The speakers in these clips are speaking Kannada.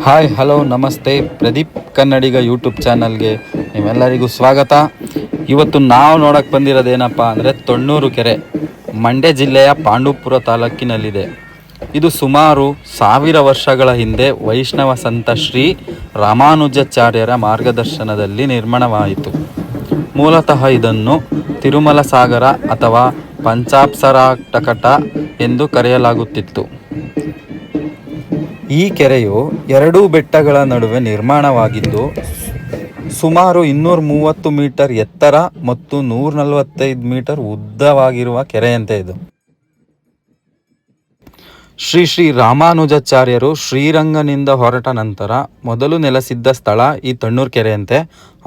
ಹಾಯ್ ಹಲೋ ನಮಸ್ತೆ. ಪ್ರದೀಪ್ ಕನ್ನಡಿಗ ಯೂಟ್ಯೂಬ್ ಚಾನಲ್ಗೆ ನಿಮ್ಮೆಲ್ಲರಿಗೂ ಸ್ವಾಗತ. ಇವತ್ತು ನಾವು ನೋಡೋಕ್ಕೆ ಬಂದಿರೋದೇನಪ್ಪ ಅಂದರೆ ತೊಣ್ಣೂರು ಕೆರೆ ಮಂಡ್ಯ ಜಿಲ್ಲೆಯ ಪಾಂಡವಪುರ ತಾಲೂಕಿನಲ್ಲಿದೆ. ಇದು ಸುಮಾರು 1000 ವರ್ಷಗಳ ಹಿಂದೆ ವೈಷ್ಣವ ಸಂತ ಶ್ರೀ ರಾಮಾನುಜಾಚಾರ್ಯರ ಮಾರ್ಗದರ್ಶನದಲ್ಲಿ ನಿರ್ಮಾಣವಾಯಿತು. ಮೂಲತಃ ಇದನ್ನು ತಿರುಮಲ ಸಾಗರ ಅಥವಾ ಪಂಚಾಪ್ಸರಾಟಕಟ ಎಂದು ಕರೆಯಲಾಗುತ್ತಿತ್ತು. ಈ ಕೆರೆಯು 2 ಬೆಟ್ಟಗಳ ನಡುವೆ ನಿರ್ಮಾಣವಾಗಿದ್ದು ಸುಮಾರು 230 ಮೀಟರ್ ಎತ್ತರ ಮತ್ತು 145 ಮೀಟರ್ ಉದ್ದವಾಗಿರುವ ಕೆರೆಯಂತೆ ಇದು. ಶ್ರೀ ರಾಮಾನುಜಾಚಾರ್ಯರು ಶ್ರೀರಂಗನಿಂದ ಹೊರಟ ನಂತರ ಮೊದಲು ನೆಲೆಸಿದ್ದ ಸ್ಥಳ ಈ ತೊಣ್ಣೂರು ಕೆರೆಯಂತೆ.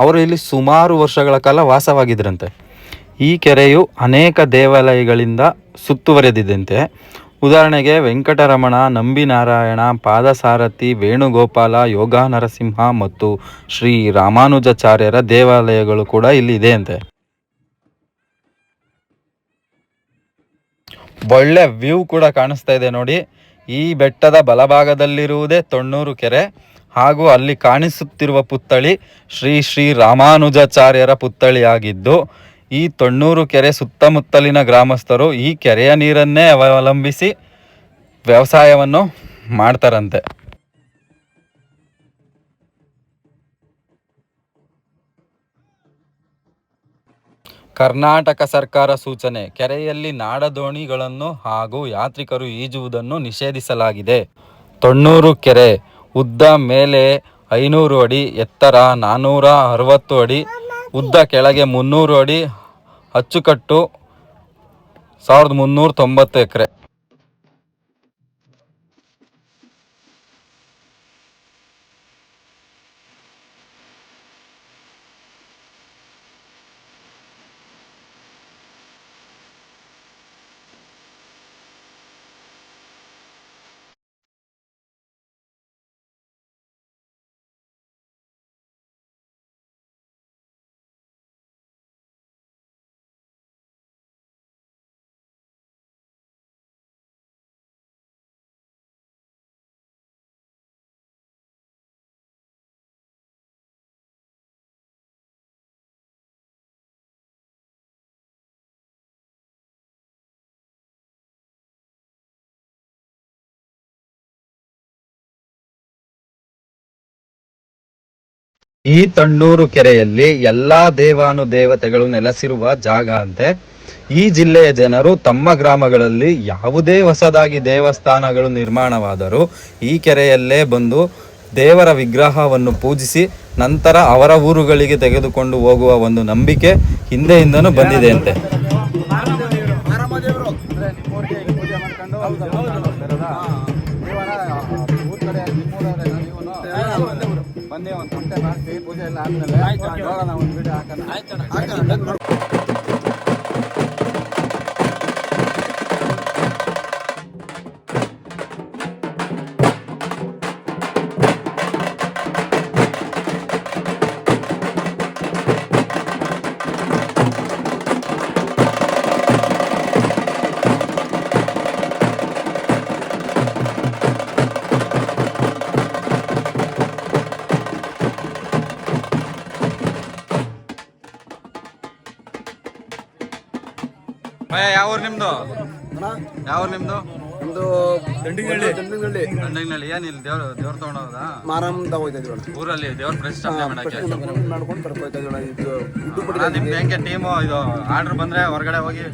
ಅವರು ಇಲ್ಲಿ ಸುಮಾರು ವರ್ಷಗಳ ಕಾಲ ವಾಸವಾಗಿದ್ದರಂತೆ. ಈ ಕೆರೆಯು ಅನೇಕ ದೇವಾಲಯಗಳಿಂದ ಸುತ್ತುವರೆದಿದ್ದಂತೆ. ಉದಾಹರಣೆಗೆ ವೆಂಕಟರಮಣ, ನಂಬಿನಾರಾಯಣ, ಪಾದಸಾರಥಿ, ವೇಣುಗೋಪಾಲ, ಯೋಗ ನರಸಿಂಹ ಮತ್ತು ಶ್ರೀ ರಾಮಾನುಜಾಚಾರ್ಯರ ದೇವಾಲಯಗಳು ಕೂಡ ಇಲ್ಲಿ ಇದೆಯಂತೆ. ಒಳ್ಳೆ ವ್ಯೂ ಕೂಡ ಕಾಣಿಸ್ತಾ ಇದೆ ನೋಡಿ. ಈ ಬೆಟ್ಟದ ಬಲಭಾಗದಲ್ಲಿರುವುದೇ ತೊಣ್ಣೂರು ಕೆರೆ ಹಾಗೂ ಅಲ್ಲಿ ಕಾಣಿಸುತ್ತಿರುವ ಪುತ್ಥಳಿ ಶ್ರೀ ರಾಮಾನುಜಾಚಾರ್ಯರ ಪುತ್ಥಳಿಯಾಗಿದ್ದು, ಈ ತೊಣ್ಣೂರು ಕೆರೆ ಸುತ್ತಮುತ್ತಲಿನ ಗ್ರಾಮಸ್ಥರು ಈ ಕೆರೆಯ ನೀರನ್ನೇ ಅವಲಂಬಿಸಿ ವ್ಯವಸಾಯವನ್ನು ಮಾಡ್ತಾರಂತೆ. ಕರ್ನಾಟಕ ಸರ್ಕಾರ ಸೂಚನೆ: ಕೆರೆಯಲ್ಲಿ ನಾಡದೋಣಿಗಳನ್ನು ಹಾಗೂ ಯಾತ್ರಿಕರು ಈಜುವುದನ್ನು ನಿಷೇಧಿಸಲಾಗಿದೆ. ತೊಣ್ಣೂರು ಕೆರೆ ಉದ್ದ ಮೇಲೆ 500 ಅಡಿ, ಎತ್ತರ 460 ಅಡಿ, ಉದ್ದ ಕೆಳಗೆ 300 ಅಡಿ, ಅಚ್ಚುಕಟ್ಟು 1390 ಎಕರೆ. ಈ ತೊಣ್ಣೂರು ಕೆರೆಯಲ್ಲಿ ಎಲ್ಲಾ ದೇವಾನುದೇವತೆಗಳು ನೆಲೆಸಿರುವ ಜಾಗ ಅಂತೆ. ಈ ಜಿಲ್ಲೆಯ ಜನರು ತಮ್ಮ ಗ್ರಾಮಗಳಲ್ಲಿ ಯಾವುದೇ ಹೊಸದಾಗಿ ದೇವಸ್ಥಾನಗಳು ನಿರ್ಮಾಣವಾದರೂ ಈ ಕೆರೆಯಲ್ಲೇ ಬಂದು ದೇವರ ವಿಗ್ರಹವನ್ನು ಪೂಜಿಸಿ ನಂತರ ಅವರ ಊರುಗಳಿಗೆ ತೆಗೆದುಕೊಂಡು ಹೋಗುವ ಒಂದು ನಂಬಿಕೆ ಹಿಂದೆಯಿಂದನೂ ಬಂದಿದೆ ಅಂತೆ. ಬನ್ನಿ, ಒಂದು ಗಂಟೆ ಮಾಡಿಸಿ ಪೂಜೆ ಎಲ್ಲ ಆದ್ಮೇಲೆ ಒಂದು ವಿಡಿಯೋ ಹಾಕೋಣ. ಯಾವ ಊರು ನಿಮ್ದು? ಯಾವ ಊರು ನಿಮ್ದು? ಒಂದು ದಂಡಿನಹಳ್ಳಿ. ಏನ್ ಇಲ್ಲಿ ದೇವ್ರ ತಗೊಂಡೋದ ಮಾರಮ್ಮ ತಗೋಯ್ತಾ ಇದೀವಣ್ಣ. ಊರಲ್ಲಿ ದೇವ್ರ ಪ್ರತಿಷ್ಠಾಪನೆ ಮಾಡಕ್ಕೆ ಮಾಡ್ಕೊಂಡು ಕರ್ಕೋಯ್ತಾ ಇದೀವಣ್ಣ. ನಿಮ್ದು ಹೆಂಗೆ ಟೀಮು? ಇದು ಆರ್ಡರ್ ಬಂದ್ರೆ ಹೊರಗಡೆ ಹೋಗಿ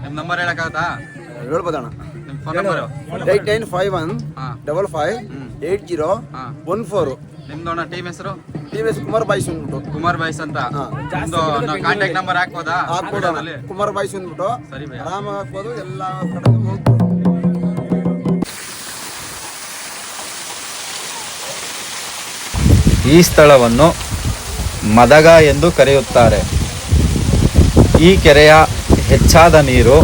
ನಿಮ್ ನಂಬರ್ ಹೇಳಕ್ಕಾಗತ್ತಾ? ಹೇಳ್ಬೋದಣ್ಣ. ನಿಮ್ ಫೋನ್ ನಂಬರ್ 8951558014. ನಿಮ್ದು ಟೀಮ್ ಹೆಸರು? TVS ಕುಮಾರ್ ಬಾಯ್ಸ್ ಅಂದ್ಬಿಟ್ಟು. ಕುಮಾರ್ ಬಾಯ್ಸ್ ಅಂತ ಕಾಂಟ್ಯಾಕ್ಟ್ ನಂಬರ್ ಹಾಕ್ಬೋದಾ? ಕುಮಾರ್ ಬಾಯ್ಸ್ ಅಂದ್ಬಿಟ್ಟು ಸರಿ ಭಯ, ಆರಾಮಾಗಿ ಹಾಕ್ಬೋದು. ಎಲ್ಲ ಕಡೆ ಹೋಗ್ಬೋದು. ಈ ಸ್ಥಳವನ್ನು ಮದಗ ಎಂದು ಕರೆಯುತ್ತಾರೆ. ಈ ಕೆರೆಯ ಹೆಚ್ಚಾದ ನೀರು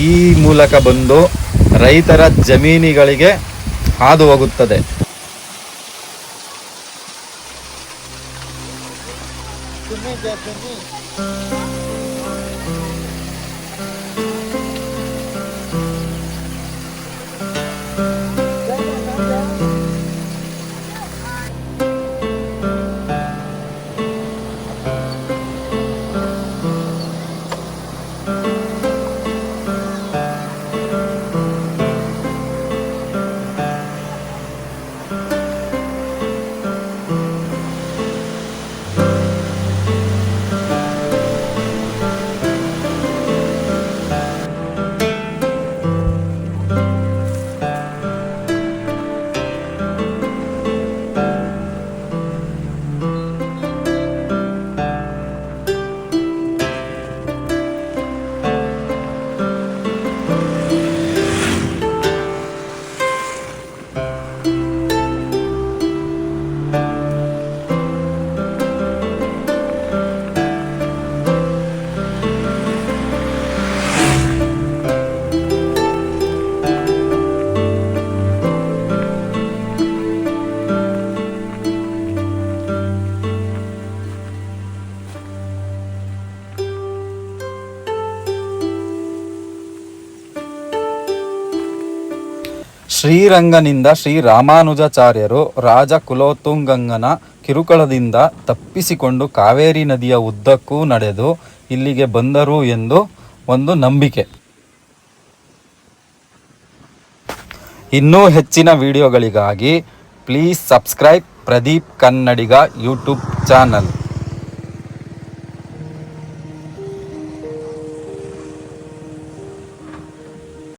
ಈ ಮೂಲಕ ಬಂದು ರೈತರ ಜಮೀನುಗಳಿಗೆ ಹಾದು ಹೋಗುತ್ತದೆ. ಶ್ರೀರಂಗನಿಂದ ಶ್ರೀ ರಾಮಾನುಜಾಚಾರ್ಯರು ರಾಜ ಕುಲೋತ್ತುಂಗನ ಕಿರುಕುಳದಿಂದ ತಪ್ಪಿಸಿಕೊಂಡು ಕಾವೇರಿ ನದಿಯ ಉದ್ದಕ್ಕೂ ನಡೆದು ಇಲ್ಲಿಗೆ ಬಂದರು ಎಂದು ಒಂದು ನಂಬಿಕೆ. ಇನ್ನೂ ಹೆಚ್ಚಿನ ವಿಡಿಯೋಗಳಿಗಾಗಿ please subscribe Pradeep Kannadiga YouTube channel.